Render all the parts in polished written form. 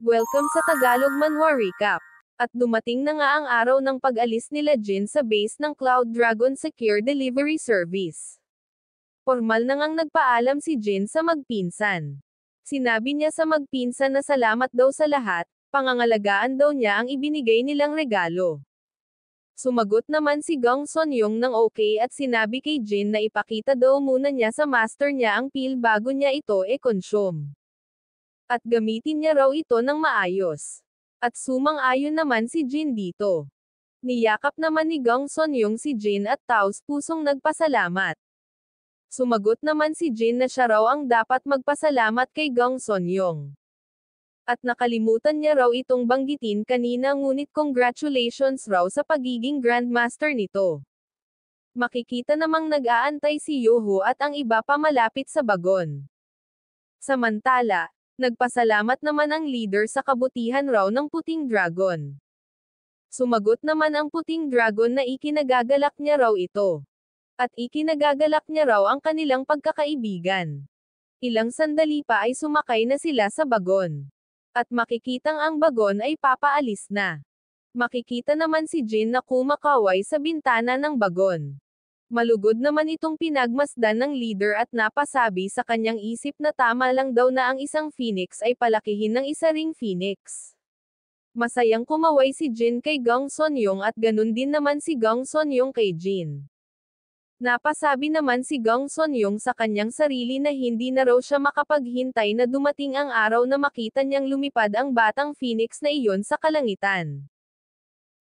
Welcome sa Tagalog Manhwa Recap. At dumating na nga ang araw ng pag-alis nila Jin sa base ng Cloud Dragon Secure Delivery Service. Formal na ngang nagpaalam si Jin sa magpinsan. Sinabi niya sa magpinsan na salamat daw sa lahat, pangangalagaan daw niya ang ibinigay nilang regalo. Sumagot naman si Gong Sonyong ng okay at sinabi kay Jin na ipakita daw muna niya sa master niya ang pil bago niya ito e-consume. At gamitin niya raw ito ng maayos. At sumang-ayon naman si Jin dito. Niyakap naman ni Gong Sonyong si Jin at taos pusong nagpasalamat. Sumagot naman si Jin na siya raw ang dapat magpasalamat kay Gong Sonyong. At nakalimutan niya raw itong banggitin kanina ngunit congratulations raw sa pagiging Grandmaster nito. Makikita namang nag-aantay si Yoho at ang iba pa malapit sa bagon. Samantala, nagpasalamat naman ang leader sa kabutihan raw ng Puting Dragon. Sumagot naman ang Puting Dragon na ikinagagalak niya raw ito. At ikinagagalak niya raw ang kanilang pagkakaibigan. Ilang sandali pa ay sumakay na sila sa bagon. At makikitang ang bagon ay papaalis na. Makikita naman si Jin na kumakaway sa bintana ng bagon. Malugod naman itong pinagmasdan ng leader at napasabi sa kanyang isip na tama lang daw na ang isang phoenix ay palakihin ng isa ring phoenix. Masayang kumaway si Jin kay Gong Sonyong at ganun din naman si Gong Sonyong kay Jin. Napasabi naman si Gong Sonyong sa kanyang sarili na hindi na raw siya makapaghintay na dumating ang araw na makita niyang lumipad ang batang phoenix na iyon sa kalangitan.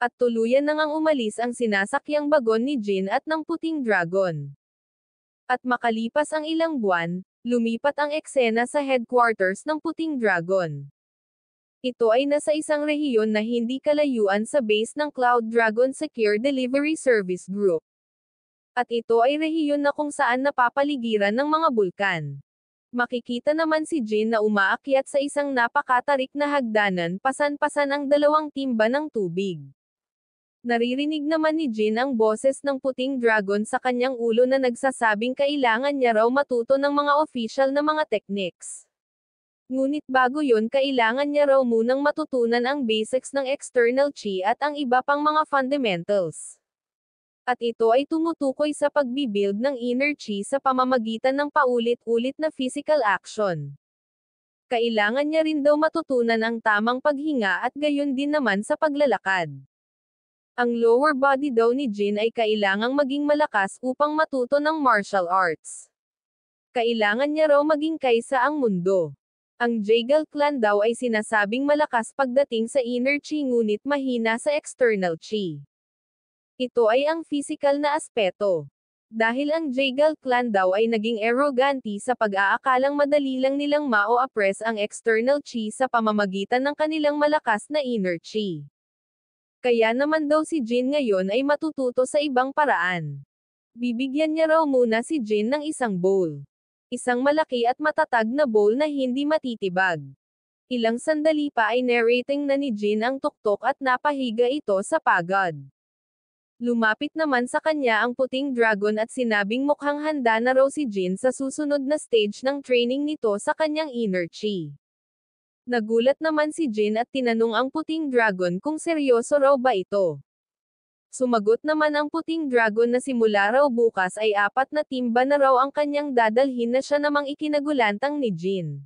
At tuluyan na ngang umalis ang sinasakyang bagon ni Jin at ng Puting Dragon. At makalipas ang ilang buwan, lumipat ang eksena sa headquarters ng Puting Dragon. Ito ay nasa isang rehiyon na hindi kalayuan sa base ng Cloud Dragon Secure Delivery Service Group. At ito ay rehiyon na kung saan napapaligiran ng mga bulkan. Makikita naman si Jin na umaakyat sa isang napakatarik na hagdanan pasan-pasan ang dalawang timba ng tubig. Naririnig naman ni Jin ang boses ng Puting Dragon sa kanyang ulo na nagsasabing kailangan niya raw matuto ng mga official na mga techniques. Ngunit bago yun kailangan niya raw munang matutunan ang basics ng external chi at ang iba pang mga fundamentals. At ito ay tumutukoy sa pagbibuild ng inner chi sa pamamagitan ng paulit-ulit na physical action. Kailangan niya rin daw matutunan ang tamang paghinga at gayon din naman sa paglalakad. Ang lower body daw ni Jin ay kailangang maging malakas upang matuto ng martial arts. Kailangan niya raw maging kaysa ang mundo. Ang Jaegal clan daw ay sinasabing malakas pagdating sa inner chi ngunit mahina sa external chi. Ito ay ang physical na aspeto. Dahil ang Jaegal clan daw ay naging arrogante sa pag-aakalang madali lang nilang mao-oppress ang external chi sa pamamagitan ng kanilang malakas na inner chi. Kaya naman daw si Jin ngayon ay matututo sa ibang paraan. Bibigyan niya raw muna si Jin ng isang bowl. Isang malaki at matatag na bowl na hindi matitibag. Ilang sandali pa ay narrating na ni Jin ang tuktok at napahiga ito sa pagod. Lumapit naman sa kanya ang Puting Dragon at sinabing mukhang handa na raw si Jin sa susunod na stage ng training nito sa kanyang inner chi. Nagulat naman si Jin at tinanong ang Puting Dragon kung seryoso raw ba ito. Sumagot naman ang Puting Dragon na simula raw bukas ay 4 na timba na raw ang kanyang dadalhin na siya namang ikinagulantang ni Jin.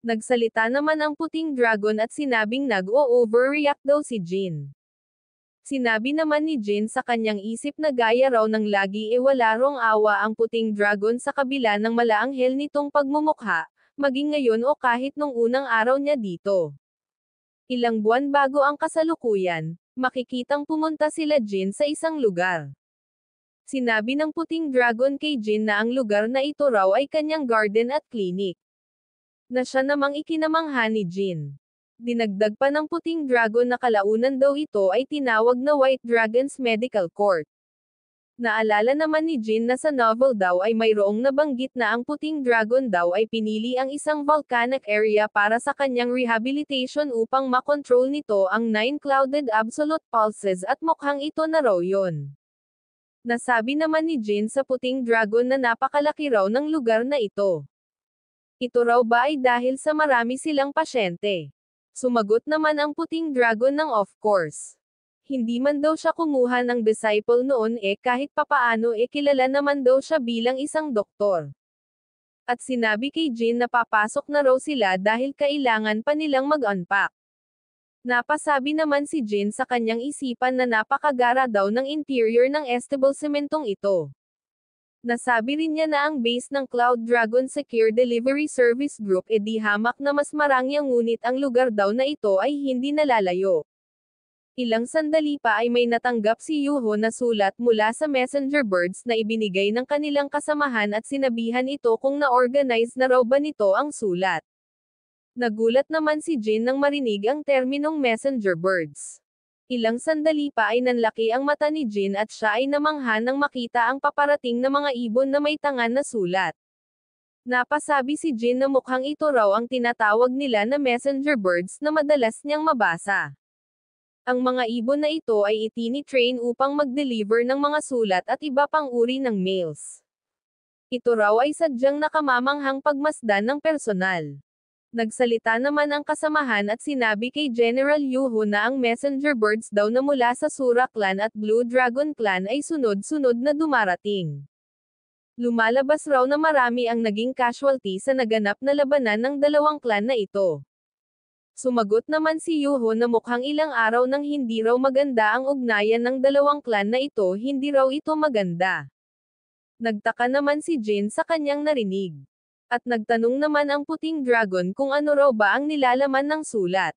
Nagsalita naman ang Puting Dragon at sinabing nag-o-overreact daw si Jin. Sinabi naman ni Jin sa kanyang isip na gaya raw ng lagi wala rong awa ang Puting Dragon sa kabila ng malaanghel nitong pagmumukha, maging ngayon o kahit nung unang araw niya dito. Ilang buwan bago ang kasalukuyan, makikitang pumunta sila Jin sa isang lugar. Sinabi ng Puting Dragon kay Jin na ang lugar na ito raw ay kanyang garden at clinic. Na siya namang ikinamangha ni Jin. Dinagdag pa ng Puting Dragon na kalaunan daw ito ay tinawag na White Dragon's Medical Court. Naalala naman ni Jin na sa novel daw ay mayroong nabanggit na ang Puting Dragon daw ay pinili ang isang volcanic area para sa kanyang rehabilitation upang makontrol nito ang 9 clouded absolute pulses at mukhang ito na raw yun. Nasabi naman ni Jin sa Puting Dragon na napakalaki raw ng lugar na ito. Ito raw ba ay dahil sa marami silang pasyente? Sumagot naman ang puting dragon ng of course. Hindi man daw siya kumuha ng disciple noon kahit papaano kilala naman daw siya bilang isang doktor. At sinabi kay Jin na papasok na raw sila dahil kailangan pa nilang mag-unpack. Napasabi naman si Jin sa kanyang isipan na napakagara daw ng interior ng establishmentong ito. Nasabi rin niya na ang base ng Cloud Dragon Secure Delivery Service Group di hamak na mas marangya ngunit ang lugar daw na ito ay hindi nalalayo. Ilang sandali pa ay may natanggap si Yuho na sulat mula sa messenger birds na ibinigay ng kanilang kasamahan at sinabihan ito kung na-organize na raw ba nito ang sulat. Nagulat naman si Jin nang marinig ang terminong messenger birds. Ilang sandali pa ay nanlaki ang mata ni Jin at siya ay namangha nang makita ang paparating na mga ibon na may tangan na sulat. Napasabi si Jin na mukhang ito raw ang tinatawag nila na messenger birds na madalas niyang mabasa. Ang mga ibon na ito ay itini-train upang mag-deliver ng mga sulat at iba pang uri ng mails. Ito raw ay sadyang nakamamanghang pagmasdan ng personal. Nagsalita naman ang kasamahan at sinabi kay General Yuho na ang messenger birds daw na mula sa Sura Clan at Blue Dragon Clan ay sunod-sunod na dumarating. Lumalabas raw na marami ang naging casualty sa naganap na labanan ng dalawang clan na ito. Sumagot naman si Yuho na mukhang ilang araw nang hindi raw maganda ang ugnayan ng dalawang clan na ito, hindi raw ito maganda. Nagtaka naman si Jin sa kanyang narinig. At nagtanong naman ang puting dragon kung ano raw ba ang nilalaman ng sulat.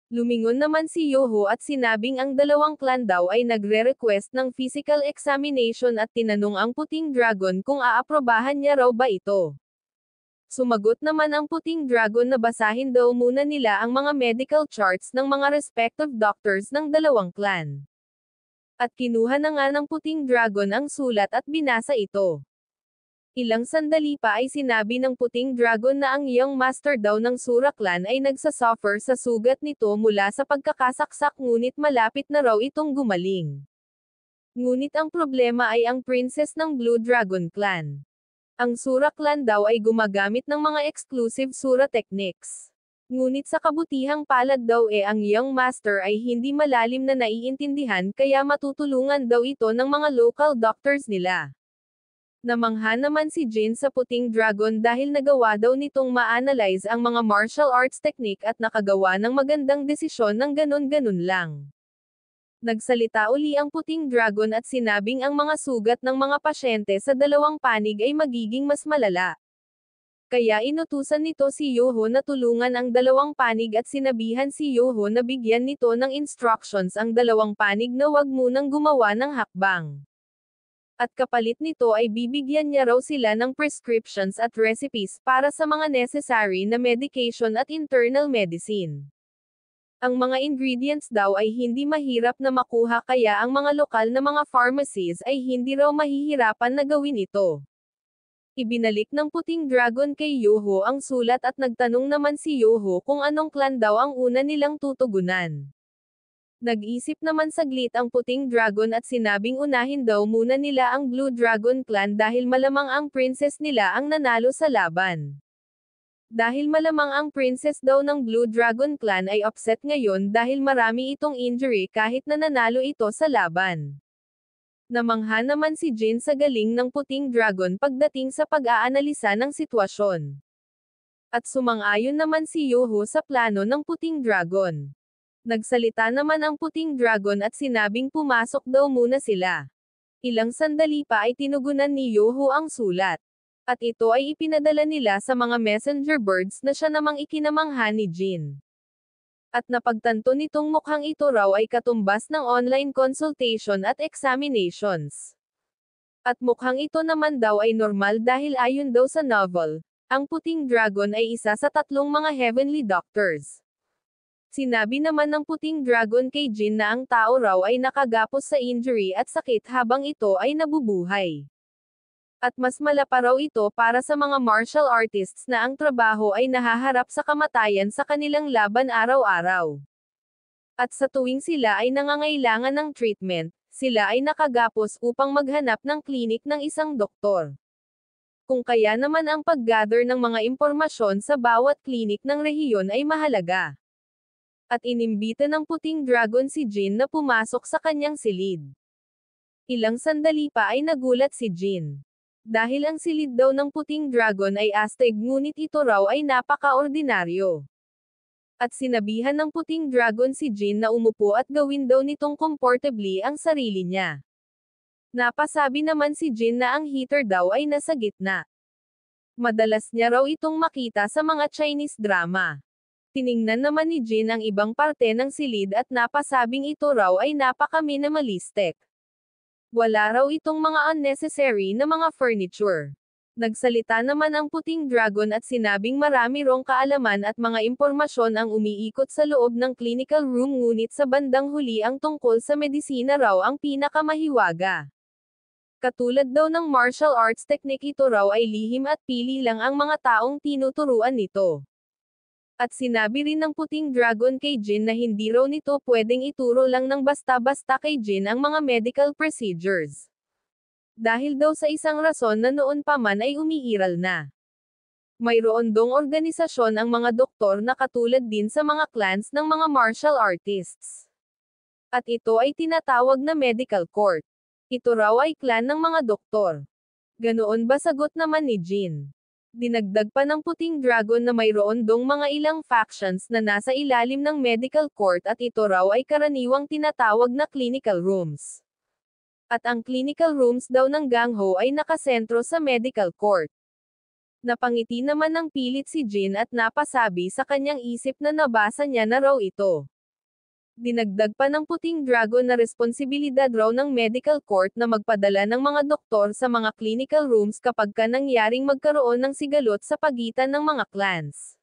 Lumingon naman si Yuho at sinabing ang dalawang clan daw ay nagre-request ng physical examination at tinanong ang puting dragon kung aaprobahan niya raw ba ito. Sumagot naman ang puting dragon na basahin daw muna nila ang mga medical charts ng mga respective doctors ng dalawang clan. At kinuha na nga ng puting dragon ang sulat at binasa ito. Ilang sandali pa ay sinabi ng puting dragon na ang young master daw ng Sura Clan ay nagsasuffer sa sugat nito mula sa pagkakasaksak ngunit malapit na raw itong gumaling. Ngunit ang problema ay ang princess ng Blue Dragon Clan. Ang Sura Clan daw ay gumagamit ng mga exclusive Sura techniques. Ngunit sa kabutihang palad daw ang young master ay hindi malalim na naiintindihan kaya matutulungan daw ito ng mga local doctors nila. Namangha naman si Jin sa puting dragon dahil nagawa daw nitong ma-analyze ang mga martial arts technique at nakagawa ng magandang desisyon ng ganun-ganun lang. Nagsalita uli ang puting dragon at sinabing ang mga sugat ng mga pasyente sa dalawang panig ay magiging mas malala. Kaya inutusan nito si Yuho na tulungan ang dalawang panig at sinabihan si Yuho na bigyan nito ng instructions ang dalawang panig na wag munang gumawa ng hakbang. At kapalit nito ay bibigyan niya raw sila ng prescriptions at recipes para sa mga necessary na medication at internal medicine. Ang mga ingredients daw ay hindi mahirap na makuha kaya ang mga lokal na mga pharmacies ay hindi raw mahihirapan na gawin ito. Ibinalik ng puting dragon kay Yuho ang sulat at nagtanong naman si Yuho kung anong clan daw ang una nilang tutugunan. Nag-isip naman saglit ang puting dragon at sinabing unahin daw muna nila ang Blue Dragon Clan dahil malamang ang princess nila ang nanalo sa laban. Dahil malamang ang princess daw ng Blue Dragon Clan ay upset ngayon dahil marami itong injury kahit na nanalo ito sa laban. Namangha naman si Jin sa galing ng puting dragon pagdating sa pag-aanalisa ng sitwasyon. At sumang-ayon naman si Yuho sa plano ng puting dragon. Nagsalita naman ang puting dragon at sinabing pumasok daw muna sila. Ilang sandali pa ay tinugunan ni Yuho ang sulat. At ito ay ipinadala nila sa mga messenger birds na siya namang ikinamangha ni Jin. At napagtanto nitong mukhang ito raw ay katumbas ng online consultation at examinations. At mukhang ito naman daw ay normal dahil ayon daw sa novel, ang puting dragon ay isa sa 3 mga heavenly doctors. Sinabi naman ng puting dragon kay Jin na ang tao raw ay nakagapos sa injury at sakit habang ito ay nabubuhay. At mas malapa raw ito para sa mga martial artists na ang trabaho ay nahaharap sa kamatayan sa kanilang laban araw-araw. At sa tuwing sila ay nangangailangan ng treatment, sila ay nakagapos upang maghanap ng klinik ng isang doktor. Kung kaya naman ang pag-gather ng mga impormasyon sa bawat klinik ng rehiyon ay mahalaga. At inimbita ng puting dragon si Jin na pumasok sa kanyang silid. Ilang sandali pa ay nagulat si Jin. Dahil ang silid daw ng puting dragon ay astig ngunit ito raw ay napaka-ordinaryo. At sinabihan ng puting dragon si Jin na umupo at gawin daw nitong comfortably ang sarili niya. Napasabi naman si Jin na ang heater daw ay nasa gitna. Madalas niya raw itong makita sa mga Chinese drama. Tiningnan naman ni Jin ang ibang parte ng silid at napasabing ito raw ay napaka-minimalistic. Wala raw itong mga unnecessary na mga furniture. Nagsalita naman ang puting dragon at sinabing marami rong kaalaman at mga impormasyon ang umiikot sa loob ng clinical room ngunit sa bandang huli ang tungkol sa medisina raw ang pinakamahiwaga. Katulad daw ng martial arts technique ito raw ay lihim at pili lang ang mga taong tinuturuan nito. At sinabi rin ng puting dragon kay Jin na hindi raw nito pwedeng ituro lang ng basta-basta kay Jin ang mga medical procedures. Dahil daw sa isang rason na noon pa man ay umiiral na. Mayroon dong organisasyon ang mga doktor na katulad din sa mga clans ng mga martial artists. At ito ay tinatawag na medical court. Ito raw ay clan ng mga doktor. Ganoon ba sagot naman ni Jin? Dinagdag pa ng puting dragon na mayroon dong mga ilang factions na nasa ilalim ng medical court at ito raw ay karaniwang tinatawag na clinical rooms. At ang clinical rooms daw ng Gangho ay nakasentro sa medical court. Napangiti naman ng pilit si Jin at napasabi sa kanyang isip na nabasa niya na raw ito. Dinagdag pa ng puting dragon na responsibilidad raw ng medical court na magpadala ng mga doktor sa mga clinical rooms kapag nangyaring magkaroon ng sigalot sa pagitan ng mga clans.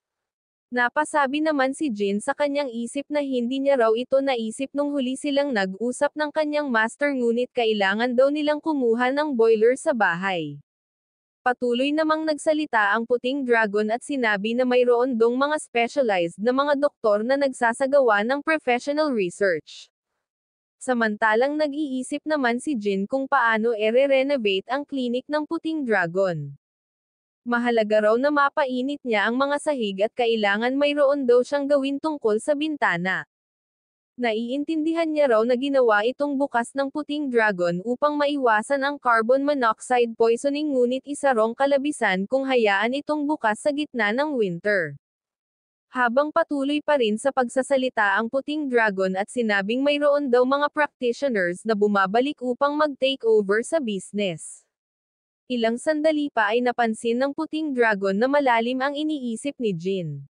Napasabi naman si Jin sa kanyang isip na hindi niya raw ito naisip nung huli silang nag-usap ng kanyang master ngunit kailangan daw nilang kumuha ng boiler sa bahay. Patuloy namang nagsalita ang puting dragon at sinabi na mayroon dong mga specialized na mga doktor na nagsasagawa ng professional research. Samantalang nag-iisip naman si Jin kung paano ere-renovate ang klinik ng puting dragon. Mahalaga raw na mapainit niya ang mga sahig at kailangan mayroon daw siyang gawin tungkol sa bintana. Naiintindihan niya raw na ginawa itong bukas ng puting dragon upang maiwasan ang carbon monoxide poisoning ngunit isa rong kalabisan kung hayaan itong bukas sa gitna ng winter. Habang patuloy pa rin sa pagsasalita ang puting dragon at sinabing mayroon daw mga practitioners na bumabalik upang mag-take over sa business. Ilang sandali pa ay napansin ng puting dragon na malalim ang iniisip ni Jin.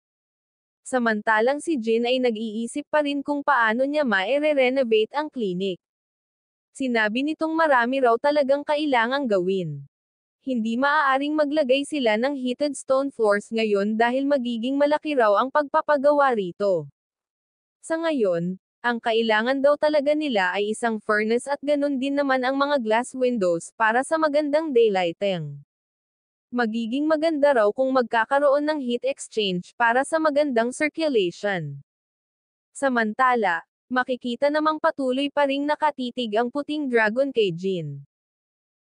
Samantalang si Jin ay nag-iisip pa rin kung paano niya ma-renovate ang klinik. Sinabi nitong marami raw talagang kailangang gawin. Hindi maaaring maglagay sila ng heated stone floors ngayon dahil magiging malaki raw ang pagpapagawa rito. Sa ngayon, ang kailangan daw talaga nila ay isang furnace at ganun din naman ang mga glass windows para sa magandang daylighting. Magiging maganda raw kung magkakaroon ng heat exchange para sa magandang circulation. Samantala, makikita namang patuloy pa ring nakatitig ang puting dragon kay Jin.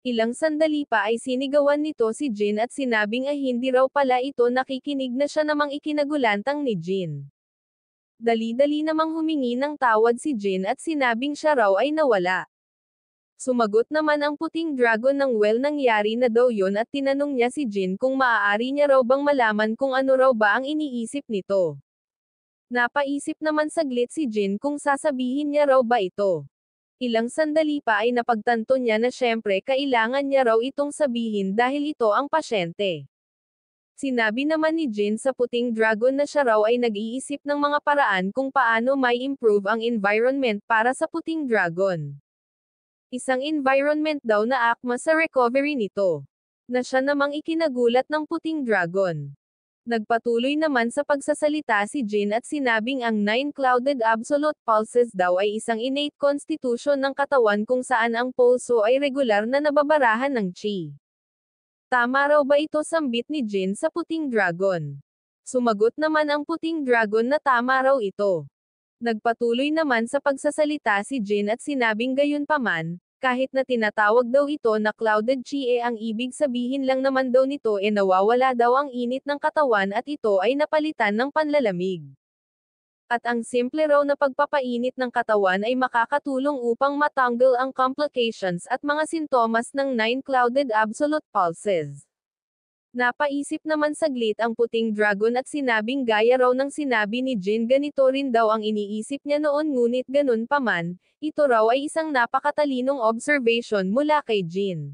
Ilang sandali pa ay sinigawan nito si Jin at sinabing ay hindi raw pala ito nakikinig na siya namang ikinagulantang ni Jin. Dali-dali namang humingi ng tawad si Jin at sinabing siya raw ay nawala. Sumagot naman ang puting dragon ng nangyari na daw yon at tinanong niya si Jin kung maaari niya raw bang malaman kung ano raw ba ang iniisip nito. Napaisip naman saglit si Jin kung sasabihin niya raw ba ito. Ilang sandali pa ay napagtanto niya na syempre kailangan niya raw itong sabihin dahil ito ang pasyente. Sinabi naman ni Jin sa puting dragon na siya raw ay nag-iisip ng mga paraan kung paano may improve ang environment para sa puting dragon. Isang environment daw na akma sa recovery nito. Na siya namang ikinagulat ng puting dragon. Nagpatuloy naman sa pagsasalita si Jin at sinabing ang 9 clouded absolute pulses daw ay isang innate constitution ng katawan kung saan ang pulso ay regular na nababarahan ng chi. Tama raw ba ito sambit ni Jin sa puting dragon? Sumagot naman ang puting dragon na tama raw ito. Nagpatuloy naman sa pagsasalita si Jin at sinabing gayunpaman, kahit na tinatawag daw ito na clouded chi ang ibig sabihin lang naman daw nito nawawala daw ang init ng katawan at ito ay napalitan ng panlalamig. At ang simple raw na pagpapainit ng katawan ay makakatulong upang matanggal ang complications at mga sintomas ng 9 clouded absolute pulses. Napaisip naman saglit ang puting dragon at sinabing gaya raw ng sinabi ni Jin, ganito rin daw ang iniisip niya noon, ngunit ganun pa man, ito raw ay isang napakatalinong observation mula kay Jin.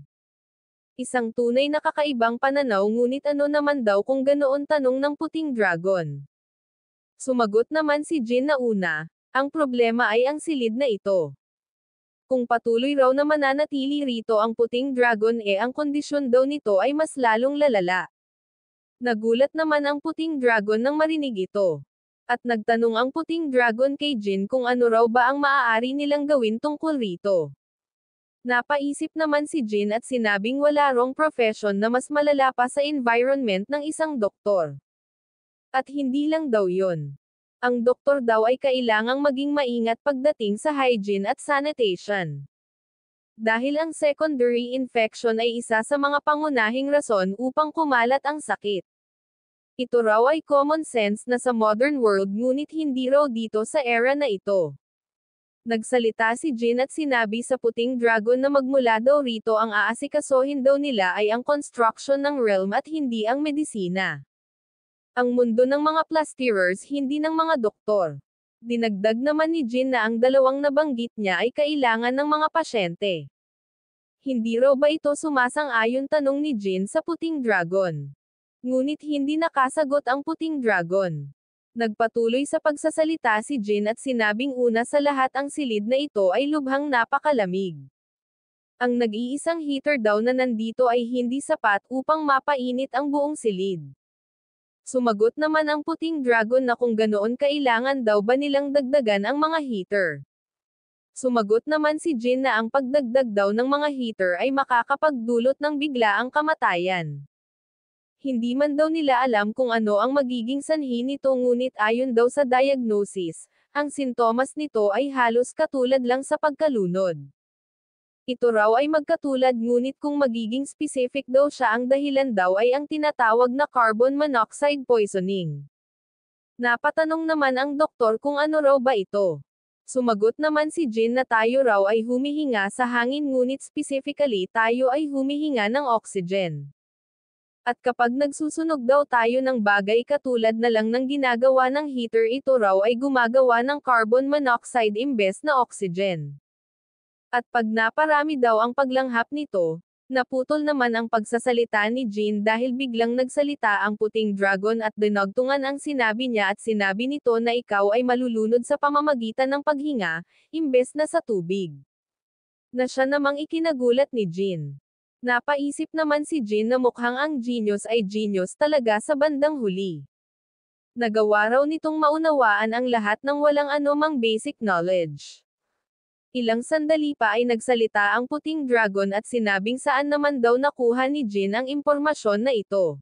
Isang tunay na kakaibang pananaw, ngunit ano naman daw kung ganoon, tanong ng puting dragon. Sumagot naman si Jin na una, ang problema ay ang silid na ito. Kung patuloy raw na mananatili rito ang puting dragon, ang kondisyon daw nito ay mas lalong lalala. Nagulat naman ang puting dragon nang marinig ito. At nagtanong ang puting dragon kay Jin kung ano raw ba ang maaari nilang gawin tungkol rito. Napaisip naman si Jin at sinabing wala rong profession na mas malala pa sa environment ng isang doktor. At hindi lang daw yon. Ang doktor daw ay kailangang maging maingat pagdating sa hygiene at sanitation. Dahil ang secondary infection ay isa sa mga pangunahing rason upang kumalat ang sakit. Ito raw ay common sense na sa modern world, ngunit hindi raw dito sa era na ito. Nagsalita si Jin at sinabi sa puting dragon na magmula daw rito ang aasikasuhin daw nila ay ang construction ng realm at hindi ang medisina. Ang mundo ng mga plasterers, hindi ng mga doktor. Dinagdag naman ni Jin na ang dalawang nabanggit niya ay kailangan ng mga pasyente. Hindi raw ba ito sumasang-ayon, tanong ni Jin sa puting dragon. Ngunit hindi nakasagot ang puting dragon. Nagpatuloy sa pagsasalita si Jin at sinabing una sa lahat ang silid na ito ay lubhang napakalamig. Ang nag-iisang heater daw na nandito ay hindi sapat upang mapainit ang buong silid. Sumagot naman ang puting dragon na kung ganoon kailangan daw ba nilang dagdagan ang mga heater. Sumagot naman si Jin na ang pagdagdag daw ng mga heater ay makakapagdulot ng biglaang kamatayan. Hindi man daw nila alam kung ano ang magiging sanhi nito, ngunit ayon daw sa diagnosis, ang sintomas nito ay halos katulad lang sa pagkalunod. Ito raw ay magkatulad, ngunit kung magiging specific daw siya, ang dahilan daw ay ang tinatawag na carbon monoxide poisoning. Napatanong naman ang doktor kung ano raw ba ito. Sumagot naman si Jin na tayo raw ay humihinga sa hangin, ngunit specifically tayo ay humihinga ng oxygen. At kapag nagsusunog daw tayo ng bagay katulad na lang ng ginagawa ng heater, ito raw ay gumagawa ng carbon monoxide imbes na oxygen. At pag naparami daw ang paglanghap nito, naputol naman ang pagsasalita ni Jin dahil biglang nagsalita ang puting dragon at dinagtungan ang sinabi niya, at sinabi nito na ikaw ay malulunod sa pamamagitan ng paghinga, imbes na sa tubig. Na siya namang ikinagulat ni Jin. Napaisip naman si Jin na mukhang ang genius ay genius talaga sa bandang huli. Nagawa raw nitong maunawaan ang lahat ng walang anumang basic knowledge. Ilang sandali pa ay nagsalita ang puting dragon at sinabing saan naman daw nakuha ni Jin ang impormasyon na ito.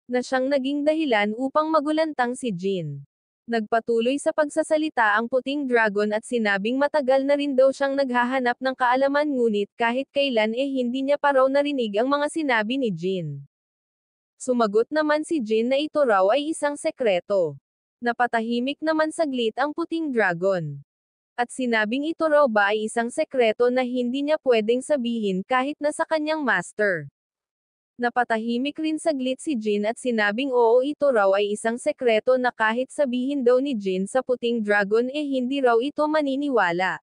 Na siyang naging dahilan upang magulantang si Jin. Nagpatuloy sa pagsasalita ang puting dragon at sinabing matagal na rin daw siyang naghahanap ng kaalaman, ngunit kahit kailan hindi niya pa raw narinig ang mga sinabi ni Jin. Sumagot naman si Jin na ito raw ay isang sekreto. Napatahimik naman saglit ang puting dragon. At sinabing ito raw ba ay isang sekreto na hindi niya pwedeng sabihin kahit na sa kanyang master. Napatahimik rin saglit si Jin at sinabing oo, ito raw ay isang sekreto na kahit sabihin daw ni Jin sa puting dragon hindi raw ito maniniwala.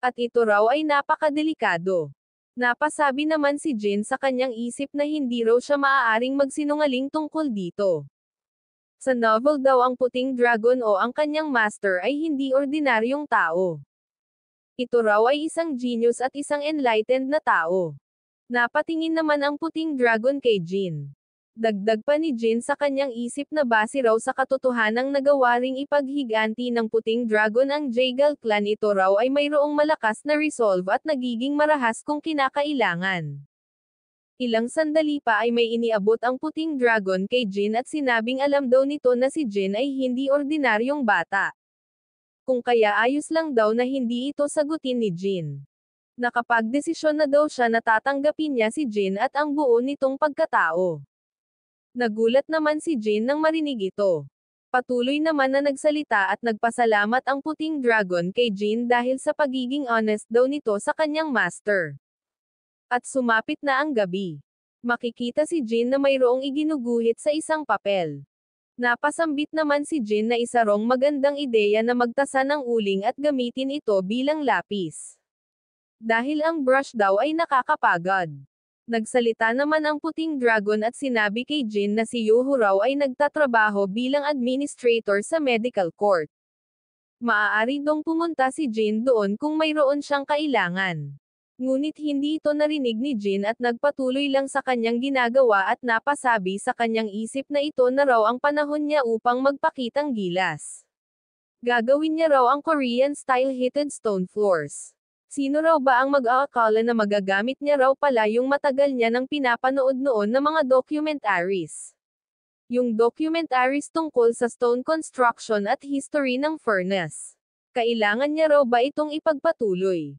At ito raw ay napakadelikado. Napasabi naman si Jin sa kanyang isip na hindi raw siya maaaring magsinungaling tungkol dito. Sa novel daw ang puting dragon o ang kanyang master ay hindi ordinaryong tao. Ito raw ay isang genius at isang enlightened na tao. Napatingin naman ang puting dragon kay Jin. Dagdag pa ni Jin sa kanyang isip na base raw sa katotohanang nagawa ring ipaghiganti ng puting dragon ang Jaegal clan, ito raw ay mayroong malakas na resolve at nagiging marahas kung kinakailangan. Ilang sandali pa ay may iniabot ang puting dragon kay Jin at sinabing alam daw nito na si Jin ay hindi ordinaryong bata. Kung kaya ayos lang daw na hindi ito sagutin ni Jin. Nakapagdesisyon na daw siya na tatanggapin niya si Jin at ang buo nitong pagkatao. Nagulat naman si Jin nang marinig ito. Patuloy naman na nagsalita at nagpasalamat ang puting dragon kay Jin dahil sa pagiging honest daw nito sa kanyang master. At sumapit na ang gabi. Makikita si Jin na mayroong iginuguhit sa isang papel. Napasambit naman si Jin na isa rong magandang ideya na magtasa ng uling at gamitin ito bilang lapis. Dahil ang brush daw ay nakakapagod. Nagsalita naman ang puting dragon at sinabi kay Jin na si Yoho raw ay nagtatrabaho bilang administrator sa medical court. Maaari dong pumunta si Jin doon kung mayroon siyang kailangan. Ngunit hindi ito narinig ni Jin at nagpatuloy lang sa kanyang ginagawa at napasabi sa kanyang isip na ito na raw ang panahon niya upang magpakitang gilas. Gagawin niya raw ang Korean-style heated stone floors. Sino raw ba ang mag-aakala na magagamit niya raw pala yung matagal niya nang pinapanood noon na mga documentaries? Yung documentaries tungkol sa stone construction at history ng furnace. Kailangan niya raw ba itong ipagpatuloy?